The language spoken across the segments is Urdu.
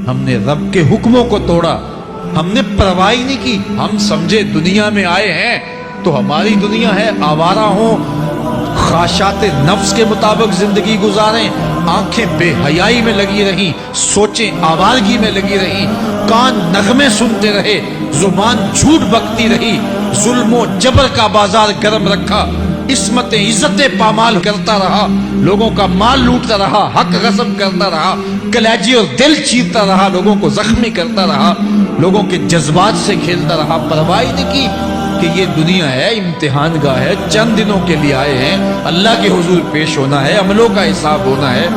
ہم نے رب کے حکموں کو توڑا، ہم نے پرواہ ہی نہیں کی۔ ہم سمجھے دنیا میں آئے ہیں تو ہماری دنیا ہے، آوارہ ہوں، خواہشات نفس کے مطابق زندگی گزاریں، آنکھیں بے حیائی میں لگی رہیں، سوچیں آوارگی میں لگی رہیں، کان نغمے سنتے رہے، زبان جھوٹ بکتی رہی، ظلم و جبر کا بازار گرم رکھا، عصمت عزت پامال کرتا رہا، لوگوں کا مال لوٹتا رہا، حق غصب کرتا رہا، کلیجے اور دل چیرتا رہا، لوگوں کو زخمی کرتا رہا، لوگوں کے جذبات سے کھیلتا رہا، پرواہ نہیں کی کہ یہ دنیا ہے، امتحان گاہ ہے، چند دنوں کے لیے آئے ہیں، اللہ کے حضور پیش ہونا ہے، عملوں کا حساب ہونا ہے۔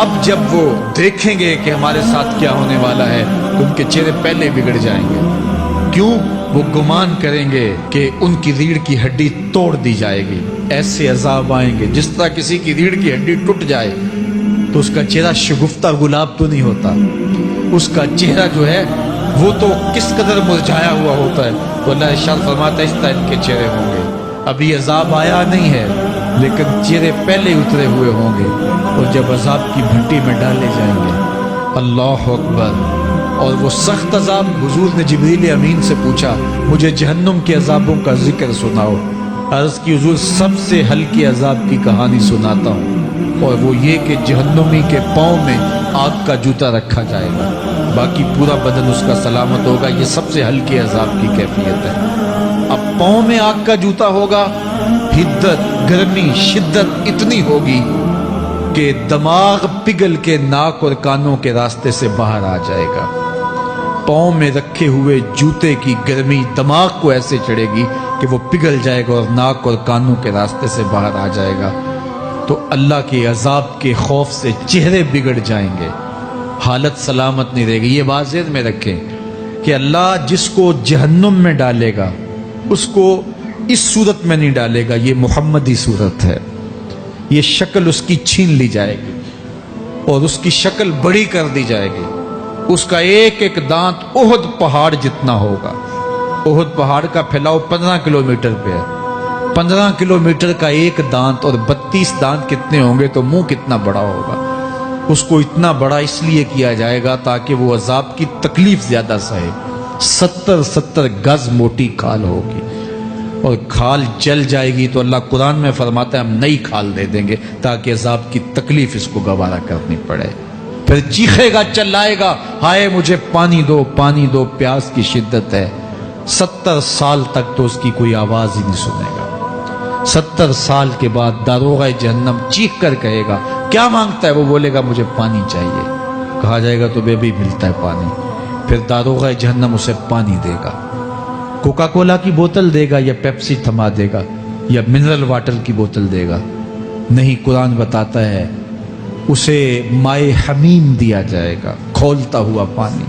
اب جب وہ دیکھیں گے کہ ہمارے ساتھ کیا ہونے والا ہے تو ان کے چہرے پہلے بگڑ جائیں گے۔ کیوں؟ وہ گمان کریں گے کہ ان کی ریڑھ کی ہڈی توڑ دی جائے گی، ایسے عذاب آئیں گے جس طرح کسی کی ریڑھ کی ہڈی ٹوٹ جائے تو اس کا چہرہ شگفتہ گلاب تو نہیں ہوتا، اس کا چہرہ جو ہے وہ تو کس قدر مرجھایا ہوا ہوتا ہے۔ تو اللہ ارشاد فرماتا ہے اس طرح ان کے چہرے ہوں گے۔ ابھی عذاب آیا نہیں ہے لیکن چہرے پہلے اترے ہوئے ہوں گے، اور جب عذاب کی بھٹی میں ڈالے جائیں گے، اللہ اکبر، اور وہ سخت عذاب، حضور نے جبریل امین سے پوچھا مجھے جہنم کے عذابوں کا ذکر سناؤ۔ عرض کی حضور سب سے ہلکے عذاب کی کہانی سناتا ہوں، اور وہ یہ کہ جہنمی کے پاؤں میں آگ کا جوتا رکھا جائے گا، باقی پورا بدن اس کا سلامت ہوگا۔ یہ سب سے ہلکے عذاب کی کیفیت ہے۔ اب پاؤں میں آگ کا جوتا ہوگا، حدت، گرمی، شدت اتنی ہوگی کہ دماغ پگھل کے ناک اور کانوں کے راستے سے باہر آ جائے گا۔ پاؤں میں رکھے ہوئے جوتے کی گرمی دماغ کو ایسے چڑھے گی کہ وہ پگھل جائے گا اور ناک اور کانوں کے راستے سے باہر آ جائے گا۔ تو اللہ کے عذاب کے خوف سے چہرے بگڑ جائیں گے، حالت سلامت نہیں رہے گی۔ یہ بات ذہن میں رکھیں کہ اللہ جس کو جہنم میں ڈالے گا اس کو اس صورت میں نہیں ڈالے گا، یہ محمدی صورت ہے، یہ شکل اس کی چھین لی جائے گی اور اس کی شکل بڑی کر دی جائے گی۔ اس کا ایک ایک دانت احد پہاڑ جتنا ہوگا۔ احد پہاڑ کا پھیلاؤ 15 کلومیٹر پہ ہے، 15 کلومیٹر کا ایک دانت، اور 32 دانت کتنے ہوں گے تو منہ کتنا بڑا ہوگا۔ اس کو اتنا بڑا اس لیے کیا جائے گا تاکہ وہ عذاب کی تکلیف زیادہ سہے۔ 70 گز موٹی کھال ہوگی، اور کھال جل جائے گی تو اللہ قرآن میں فرماتا ہے ہم نئی کھال دے دیں گے تاکہ عذاب کی تکلیف اس کو گوارا کرنی پڑے۔ پھر چیخے گا، چلائے گا، ہائے مجھے پانی دو، پانی دو، پیاس کی شدت ہے۔ 70 سال تک تو اس کی کوئی آواز ہی نہیں سنے گا۔ 70 سال کے بعد داروغہ جہنم چیخ کر کہے گا کیا مانگتا ہے؟ وہ بولے گا مجھے پانی چاہیے۔ کہا جائے گا تو بے بھی ملتا ہے پانی۔ پھر داروغہ جہنم اسے پانی دے گا، کوکا کولا کی بوتل دے گا یا پیپسی تھما دے گا یا منرل واٹر کی بوتل دے گا؟ نہیں، قرآن بتاتا ہے اسے مائے حمیم دیا جائے گا، کھولتا ہوا پانی،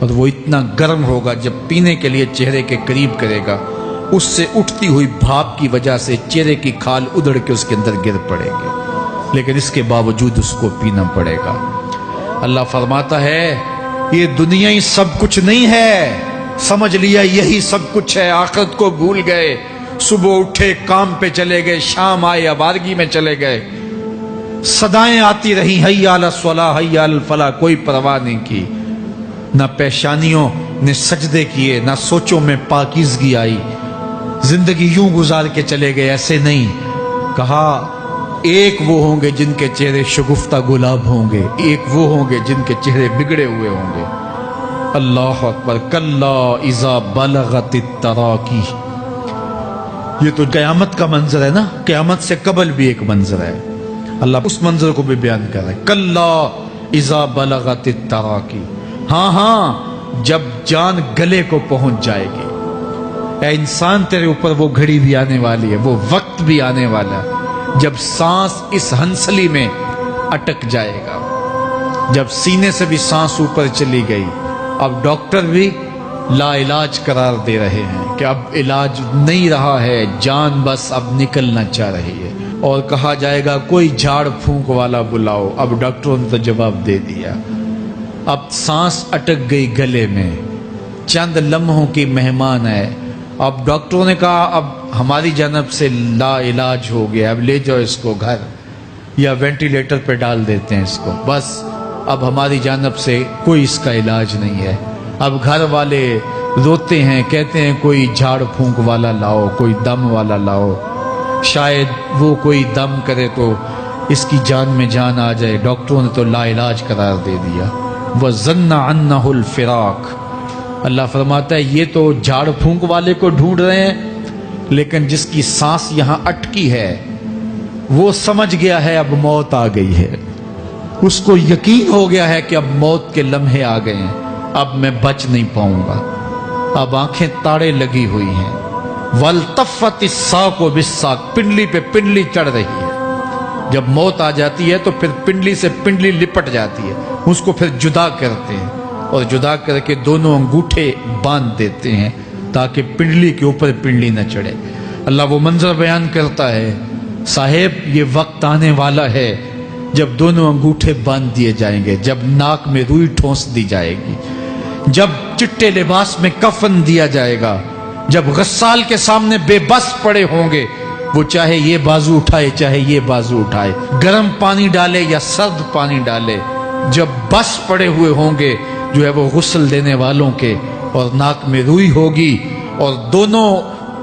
اور وہ اتنا گرم ہوگا جب پینے کے لیے چہرے کے قریب کرے گا اس سے اٹھتی ہوئی بھاپ کی وجہ سے چہرے کی کھال ادھڑ کے اس کے اندر گر پڑے گی، لیکن اس کے باوجود اس کو پینا پڑے گا۔ اللہ فرماتا ہے یہ دنیا ہی سب کچھ نہیں ہے، سمجھ لیا یہی سب کچھ ہے، آخرت کو بھول گئے، صبح اٹھے کام پہ چلے گئے، شام آئے آوارگی میں چلے گئے، صدائیں آتی رہی حی علی الصلاح حی علی الفلاح، کوئی پرواہ نہیں کی، نہ پیشانیوں نے سجدے کیے، نہ سوچوں میں پاکیزگی آئی، زندگی یوں گزار کے چلے گئے۔ ایسے نہیں، کہا ایک وہ ہوں گے جن کے چہرے شگفتہ گلاب ہوں گے، ایک وہ ہوں گے جن کے چہرے بگڑے ہوئے ہوں گے۔ اللہ اکبر، کلا اذا بلغت التراقی، یہ تو قیامت کا منظر ہے نا، قیامت سے قبل بھی ایک منظر ہے، اللہ اس منظر کو بھی بیان کر رہا ہے، کلا اذا بلغت التراقی، ہاں جب جان گلے کو پہنچ جائے گی۔ اے انسان تیرے اوپر وہ گھڑی بھی آنے والی ہے، وہ وقت بھی آنے والا ہے جب سانس اس ہنسلی میں اٹک جائے گا، جب سینے سے بھی سانس اوپر چلی گئی، اب ڈاکٹر بھی لا علاج قرار دے رہے ہیں کہ اب علاج نہیں رہا ہے، جان بس اب نکلنا چاہ رہی ہے، اور کہا جائے گا کوئی جھاڑ پھونک والا بلاؤ۔ اب ڈاکٹروں نے تو جواب دے دیا، اب سانس اٹک گئی گلے میں، چند لمحوں کی مہمان ہے۔ اب ڈاکٹروں نے کہا اب ہماری جانب سے لا علاج ہو گیا، اب لے جاؤ اس کو گھر، یا وینٹیلیٹر پہ ڈال دیتے ہیں اس کو، بس اب ہماری جانب سے کوئی اس کا علاج نہیں ہے. اب گھر والے روتے ہیں, کہتے ہیں کوئی جھاڑ پھونک والا لاؤ, کوئی دم والا لاؤ, شاید وہ کوئی دم کرے تو اس کی جان میں جان آ جائے. ڈاکٹروں نے تو لا علاج قرار دے دیا. وَظَنَّ عَنَّهُ الْفِرَاقُ. اللہ فرماتا ہے یہ تو جھاڑ پھونک والے کو ڈھونڈ رہے ہیں, لیکن جس کی سانس یہاں اٹکی ہے وہ سمجھ گیا ہے اب موت آ گئی ہے. اس کو یقین ہو گیا ہے کہ اب موت کے لمحے آ گئے ہیں, اب میں بچ نہیں پاؤں گا. اب آنکھیں تاڑے لگی ہوئی ہیں. وَالْتَفَّتِ السَّاقُ بِالسَّاقِ. پنڈلی پہ پنڈلی چڑھ رہی ہے. جب موت آ جاتی ہے تو پھر پنڈلی سے پنڈلی لپٹ جاتی ہے, اس کو پھر جدا کرتے ہیں اور جدا کر کے دونوں انگوٹھے باندھ دیتے ہیں تاکہ پنڈلی کے اوپر پنڈلی نہ چڑھے. اللہ وہ منظر بیان کرتا ہے, صاحب یہ وقت آنے والا ہے جب دونوں انگوٹھے باندھ دیے جائیں گے, جب ناک میں روئی ٹھونس دی جائے گی, جب چٹے لباس میں کفن دیا جائے گا, جب غسال کے سامنے بے بس پڑے ہوں گے, وہ چاہے یہ بازو اٹھائے چاہے یہ بازو اٹھائے, گرم پانی ڈالے یا سرد پانی ڈالے, جب بس پڑے ہوئے ہوں گے جو ہے وہ غسل دینے والوں کے, اور ناک میں روئی ہوگی اور دونوں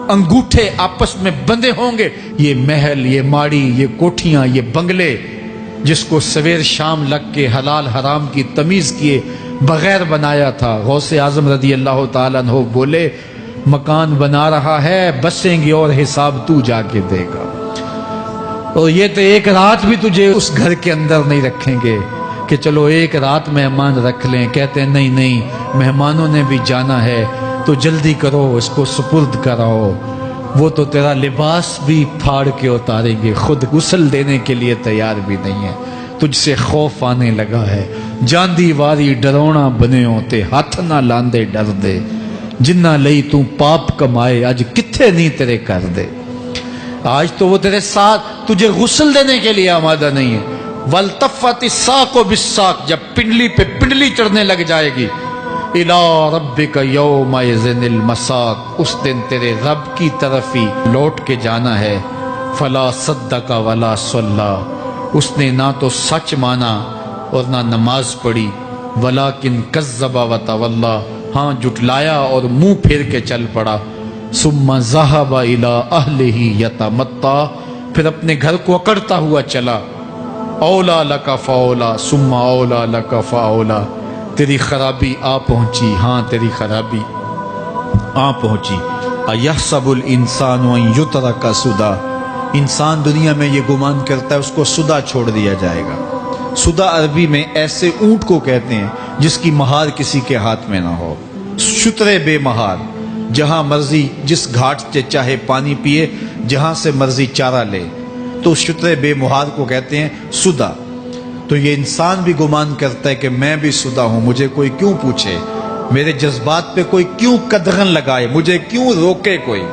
انگوٹھے آپس میں بندھے ہوں گے. یہ محل, یہ ماڑی, یہ کوٹھیاں, یہ بنگلے جس کو سویر شام لگ کے حلال حرام کی تمیز کیے بغیر بنایا تھا, غوث اعظم رضی اللہ تعالیٰ عنہ بولے مکان بنا رہا ہے, بسیں گے اور حساب تو جا کے دے گا. اور یہ تو ایک رات بھی تجھے اس گھر کے اندر نہیں رکھیں گے کہ چلو ایک رات مہمان رکھ لیں. کہتے ہیں نہیں نہیں, مہمانوں نے بھی جانا ہے تو جلدی کرو, اس کو سپرد کراؤ. وہ تو تیرا لباس بھی پھاڑ کے اتاریں گے, خود غسل دینے کے لیے تیار بھی نہیں ہے. تجھ سے خوف آنے لگا ہے. جاندی واری ڈرونا بنے ہوتے, ہاتھ نہ لاندے ڈر دے, جنہ لئی تو پاپ کمائے اج کتھے نہیں تیرے کر دے. آج تو وہ تیرے ساتھ تجھے غسل دینے کے لیے آمادہ نہیں ہے. وَالْتَفَّتِ السَّاقُ بِالسَّاقِ. جب پنڈلی پہ پنڈلی چڑھنے لگ جائے گی, إِلَىٰ رَبِّكَ يَوْمَئِذٍ الْمَسَاقُ. اس دن تیرے رب کی طرف ہی لوٹ کے جانا ہے. فَلَا صَدَّقَ وَلَا صَلَّىٰ. اس نے نہ تو سچ مانا اور نہ نماز پڑھی. وَلَٰكِنْ كَذَّبَ وَتَوَلَّىٰ. ہاں جھٹلایا اور منہ پھیر کے چل پڑا. ثُمَّ ذَهَبَ إِلَىٰ أَهْلِهِ يَتَمَطَّىٰ. پھر اپنے گھر کو اکڑتا ہوا چلا. اولا لک فاولا ثم اولا لک فاولا. تیری خرابی آ پہنچی, ہاں تیری خرابی آ پہنچی. ایحسب الانسان ان یترک سدی. انسان دنیا میں یہ گمان کرتا ہے اس کو سدا چھوڑ دیا جائے گا. سدا عربی میں ایسے اونٹ کو کہتے ہیں جس کی مہار کسی کے ہاتھ میں نہ ہو. شترے بے مہار, جہاں مرضی جس گھاٹ سے چاہے پانی پیے, جہاں سے مرضی چارہ لے, تو شترے بے مہار کو کہتے ہیں سدا. تو یہ انسان بھی گمان کرتا ہے کہ میں بھی سدا ہوں, مجھے کوئی کیوں پوچھے, میرے جذبات پہ کوئی کیوں قدغن لگائے, مجھے کیوں روکے کوئی.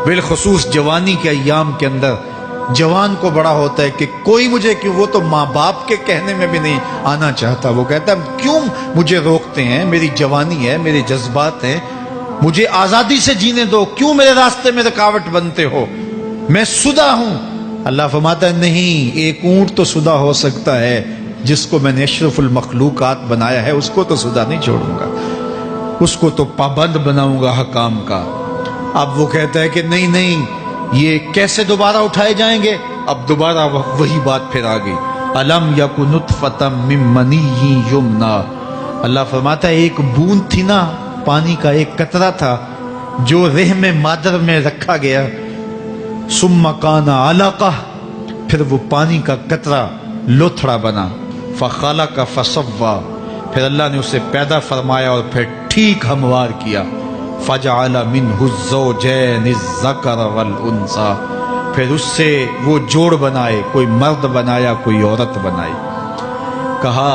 بالخصوص جوانی کے ایام کے اندر جوان کو بڑا ہوتا ہے کہ کوئی مجھے کیوں, وہ تو ماں باپ کے کہنے میں بھی نہیں آنا چاہتا. وہ کہتا ہے کیوں مجھے روکتے ہیں, میری جوانی ہے, میرے جذبات ہیں, مجھے آزادی سے جینے دو, کیوں میرے راستے میں رکاوٹ بنتے ہو, میں سدا ہوں. اللہ فرماتا ہے نہیں, ایک اونٹ تو سدا ہو سکتا ہے, جس کو میں نے اشرف المخلوقات بنایا ہے اس کو تو سدا نہیں چھوڑوں گا, اس کو تو پابند بناؤں گا حکام کا. اب وہ کہتا ہے کہ نہیں نہیں, یہ کیسے دوبارہ اٹھائے جائیں گے. اب دوبارہ وہی بات پھر آ گئی. الم یک نطفۃ من منی یمنا. اللہ فرماتا ہے ایک بوند تھی نا, پانی کا ایک قطرہ تھا جو رحم مادر میں رکھا گیا. ثم کان علقہ, پھر وہ پانی کا قطرہ لوتھڑا بنا. فخلق فسوی, پھر اللہ نے اسے پیدا فرمایا اور پھر ٹھیک ہموار کیا. فجعل منہ الزوجین الذکر والانثی, پھر اس سے وہ جوڑ بنائے, کوئی مرد بنایا کوئی عورت بنائی. کہا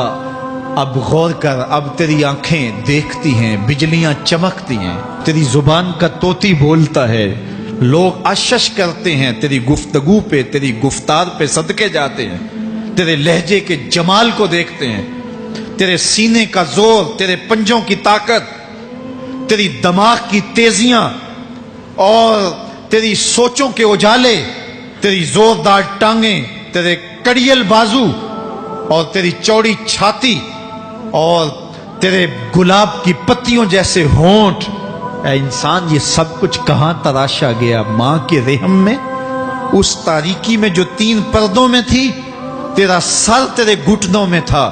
اب غور کر, اب تیری آنکھیں دیکھتی ہیں, بجلیاں چمکتی ہیں, تیری زبان کا طوطی بولتا ہے, لوگ اشش کرتے ہیں تیری گفتگو پہ, تیری گفتار پہ صدقے جاتے ہیں, تیرے لہجے کے جمال کو دیکھتے ہیں, تیرے سینے کا زور, تیرے پنجوں کی طاقت, تیری دماغ کی تیزیاں اور تیری سوچوں کے اجالے, تیری زوردار ٹانگیں, تیرے کڑیل بازو, اور تیری چوڑی چھاتی اور تیرے گلاب کی پتیوں جیسے ہونٹ، اے انسان یہ سب کچھ کہاں تراشا گیا؟ ماں کے رحم میں، اس تاریکی میں جو 3 پردوں میں تھی۔ تیرا سر تیرے گھٹنوں میں تھا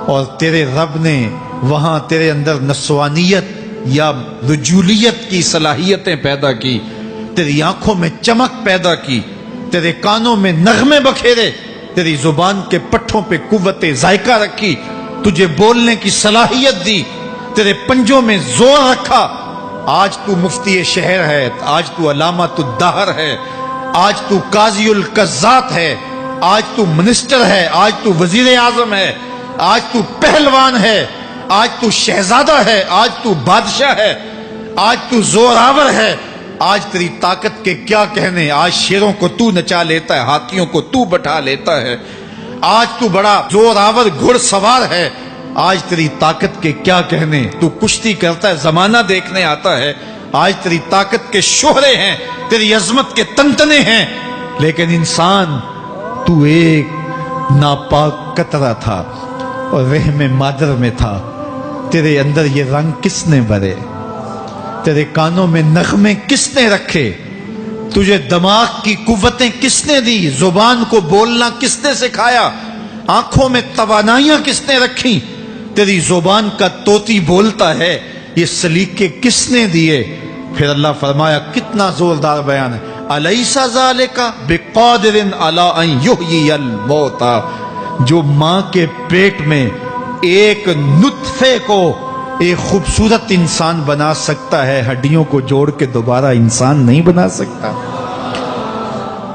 اور تیرے رب نے وہاں تیرے اندر نسوانیت یا رجولیت کی صلاحیتیں پیدا کی، تیری آنکھوں میں چمک پیدا کی، تیرے کانوں میں نغمے بکھیرے، تیری زبان کے پٹھوں پہ قوت ذائقہ رکھی، تجھے بولنے کی صلاحیت دی، تیرے پنجوں میں زور رکھا۔ آج تو مفتی شہر ہے، آج تو علامۃ الدہر ہے، آج تو قاضی القضات ہے، آج تو منسٹر ہے، آج تو وزیر اعظم ہے، آج تو پہلوان ہے، آج تو شہزادہ ہے، آج تو بادشاہ ہے، آج تو زوراور ہے۔ آج تیری طاقت کے کیا کہنے؟ آج شیروں کو تو نچا لیتا ہے، ہاتھیوں کو تو بٹھا لیتا ہے، آج تو بڑا زوراور گھڑ سوار ہے۔ آج تیری طاقت کے کیا کہنے؟ تو کشتی کرتا ہے، زمانہ دیکھنے آتا ہے۔ آج تیری طاقت کے شوہرے ہیں، تیری عظمت کے تنتنے ہیں، لیکن انسان تو ایک ناپاک قطرہ تھا اور رحم مادر میں تھا۔ تیرے اندر یہ رنگ کس نے بھرے؟ تیرے کانوں میں نغمے کس نے رکھے؟ تجھے دماغ کی قوتیں کس نے دی؟ زبان کو بولنا کس نے سکھایا؟ آنکھوں میں توانائیاں کس نے رکھی؟ تیری زبان کا طوطی بولتا ہے، یہ سلیقے کس نے دیے؟ پھر اللہ فرمایا، کتنا زوردار بیان ہے، الیس ذالک بقادر علی ان یحیی الموتى۔ جو ماں کے پیٹ میں ایک نطفے کو ایک خوبصورت انسان بنا سکتا ہے، ہڈیوں کو جوڑ کے دوبارہ انسان نہیں بنا سکتا؟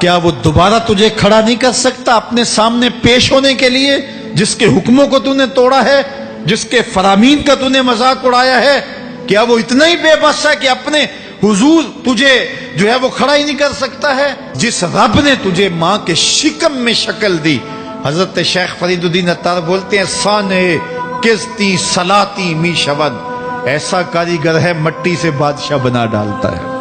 کیا وہ دوبارہ تجھے کھڑا نہیں کر سکتا اپنے سامنے پیش ہونے کے لیے، جس کے حکموں کو تو نے توڑا ہے، جس کے فرامین کا تو نے مذاق اڑایا ہے؟ کیا وہ اتنا ہی بے بس ہے کہ اپنے حضور تجھے جو ہے وہ کھڑا ہی نہیں کر سکتا ہے؟ جس رب نے تجھے ماں کے شکم میں شکل دی، حضرت شیخ فرید الدین عطار بولتے ہیں، سانے کستی سلاتی می شود، ایسا کاریگر ہے مٹی سے بادشاہ بنا ڈالتا ہے۔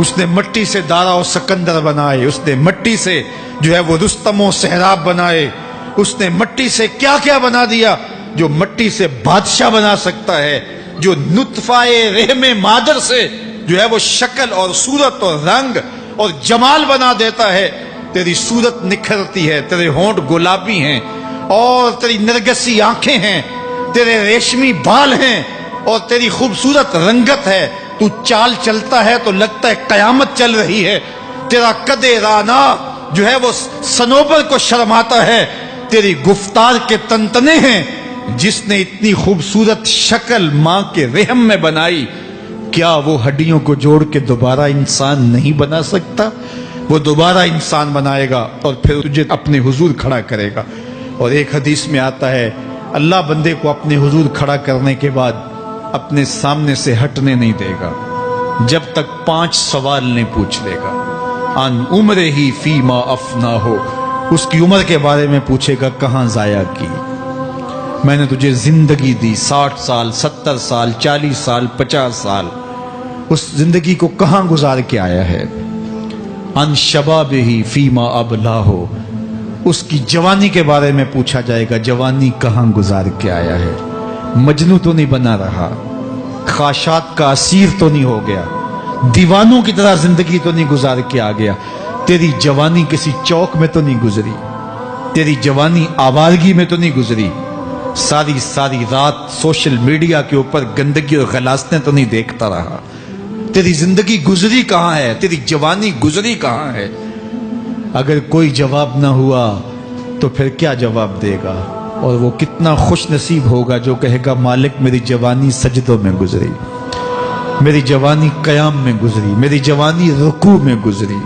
اس نے مٹی سے دارا و سکندر بنائے، اس نے مٹی سے جو ہے وہ رستم و سہراب بنائے، اس نے مٹی سے کیا کیا بنا دیا جو مٹی سے بادشاہ بنا سکتا ہے، جو نطفہ رحم مادر سے جو ہے وہ شکل اور صورت اور رنگ اور جمال بنا دیتا ہے۔ تیری صورت نکھرتی ہے، تیرے ہونٹ گلابی ہیں اور تیری نرگسی آنکھیں ہیں، تیرے ریشمی بال ہیں اور تیری خوبصورت رنگت ہے۔ تو چال چلتا ہے تو لگتا ہے قیامت چل رہی ہے۔ تیرا قد رانا جو ہے وہ صنوبر کو شرماتا ہے۔ تیری گفتار کے تنتنے ہیں۔ جس نے اتنی خوبصورت شکل ماں کے رحم میں بنائی، کیا وہ ہڈیوں کو جوڑ کے دوبارہ انسان نہیں بنا سکتا؟ وہ دوبارہ انسان بنائے گا اور پھر تجھے اپنے حضور کھڑا کرے گا۔ اور ایک حدیث میں آتا ہے، اللہ بندے کو اپنے حضور کھڑا کرنے کے بعد اپنے سامنے سے ہٹنے نہیں دے گا جب تک 5 سوال نہیں پوچھ لے گا۔ ان عمرہ ہی فیما افنا ہو، اس کی عمر کے بارے میں پوچھے گا، کہاں ضائع کی؟ میں نے تجھے زندگی دی، 60 سال 70 سال 40 سال 50 سال، اس زندگی کو کہاں گزار کے آیا ہے؟ ان شباب ہی فیما ابلا ہو، اس کی جوانی کے بارے میں پوچھا جائے گا، جوانی کہاں گزار کے آیا ہے؟ مجنوں تو نہیں بنا رہا، خواہشات کا اسیر تو نہیں ہو گیا، دیوانوں کی طرح زندگی تو نہیں گزار کے آ گیا؟ تیری جوانی کسی چوک میں تو نہیں گزری، تیری جوانی آوارگی میں تو نہیں گزری، ساری رات سوشل میڈیا کے اوپر گندگی اور غلاظتیں تو نہیں دیکھتا رہا؟ تیری زندگی گزری کہاں ہے؟ تیری جوانی گزری کہاں ہے؟ اگر کوئی جواب نہ ہوا تو پھر کیا جواب دے گا؟ اور وہ کتنا خوش نصیب ہوگا جو کہے گا، مالک میری جوانی سجدوں میں گزری، میری جوانی قیام میں گزری، میری جوانی رکوع میں گزری۔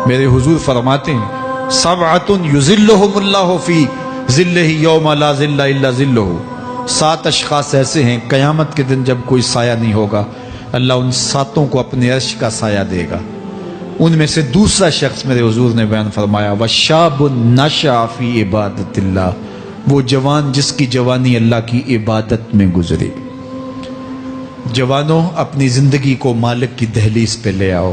میرے حضور فرماتے ہیں، سبعۃ یظلھم اللہ فی ظلہ یوم لا ظل الا ظلہ، 7 اشخاص ایسے ہیں قیامت کے دن جب کوئی سایہ نہیں ہوگا، اللہ ان 7 کو اپنے عرش کا سایہ دے گا۔ ان میں سے دوسرا شخص میرے حضور نے بیان فرمایا، وشاب نشأ فی عبادت اللہ، وہ جوان جس کی جوانی اللہ کی عبادت میں گزری۔ جوانوں، اپنی زندگی کو مالک کی دہلیز پہ لے آؤ،